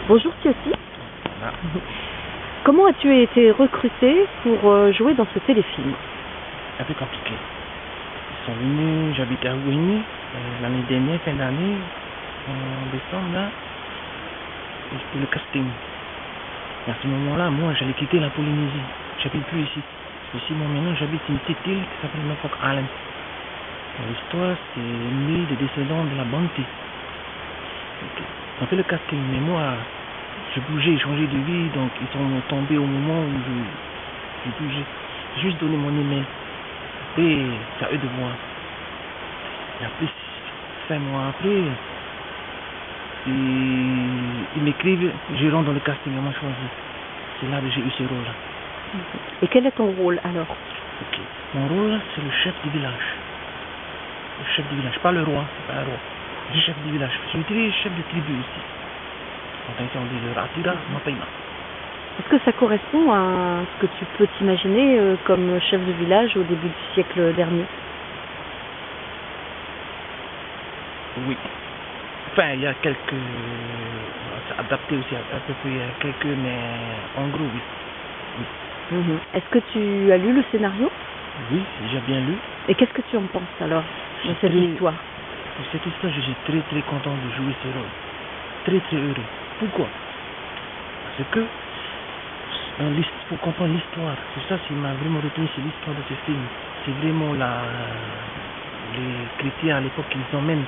Bonjour Tiossi. Voilà. Comment as-tu été recruté pour jouer dans ce téléfilm? Un peu compliqué. Ils sont venus, j'habitais à Ouény l'année dernière, fin d'année, en décembre, là, pour le casting. Et à ce moment-là, moi, j'allais quitter la Polynésie. J'habite plus ici. Ici, moi, maintenant, j'habite une petite île qui s'appelle Norfolk Island. L'histoire, c'est une île des descendants de la Banté. On fait le casting, mais moi, je bougeais, je changeais de vie, donc ils sont tombés au moment où je bougeais. J'ai juste donné mon email. Après, c'est à eux de voir. Et après, 5 mois après, ils m'écrivent, je rentre dans le casting, ils m'ont choisi. C'est là que j'ai eu ce rôle-là. Et quel est ton rôle alors? Ok. Mon rôle, c'est le chef du village. Le chef du village, pas le roi, c'est pas un roi. Le chef du village. Je suis chef de tribu ici. On dit le Ratira, Mapaima. Est-ce que ça correspond à ce que tu peux t'imaginer comme chef de village au début du siècle dernier? Oui. Enfin, il y a quelques... C'est adapté aussi à peu près, il y a quelques, mais en gros, oui. Est-ce que tu as lu le scénario? Oui, j'ai bien lu. Et qu'est-ce que tu en penses alors de cette histoire? Pour cette histoire, je suis très très content de jouer ce rôle. Très très heureux. Pourquoi? Parce que, pour comprendre l'histoire, c'est ça qui m'a vraiment retenu, c'est l'histoire de ce film. C'est vraiment les chrétiens à l'époque qui nous emmènent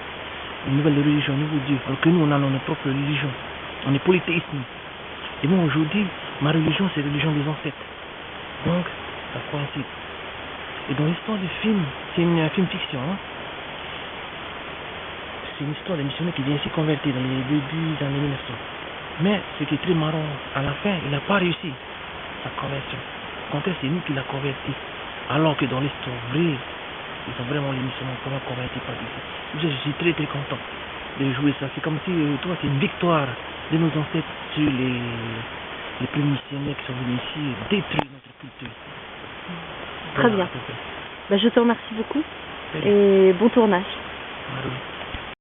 une nouvelle religion, un nouveau Dieu. Alors que nous, on a notre propre religion. On est polythéisme. Et moi, aujourd'hui, ma religion, c'est la religion des ancêtres. Donc, ça coïncide. Et dans l'histoire du film, c'est un film fiction. Hein? C'est une histoire d'un missionnaire qui vient s'y convertir dans les débuts des années 1900. Mais ce qui est très marrant, à la fin, il n'a pas réussi sa conversion. Au contraire, c'est nous qui l'a converti. Alors que dans l'histoire vraie, ils sont vraiment les missionnaires vraiment convertis par Dieu. Je suis très très content de jouer ça. C'est comme si, toi, c'est une victoire de nos ancêtres sur les premiers missionnaires qui sont venus ici et détruire notre culture. Très bien. Je te remercie beaucoup et bon tournage. Merci.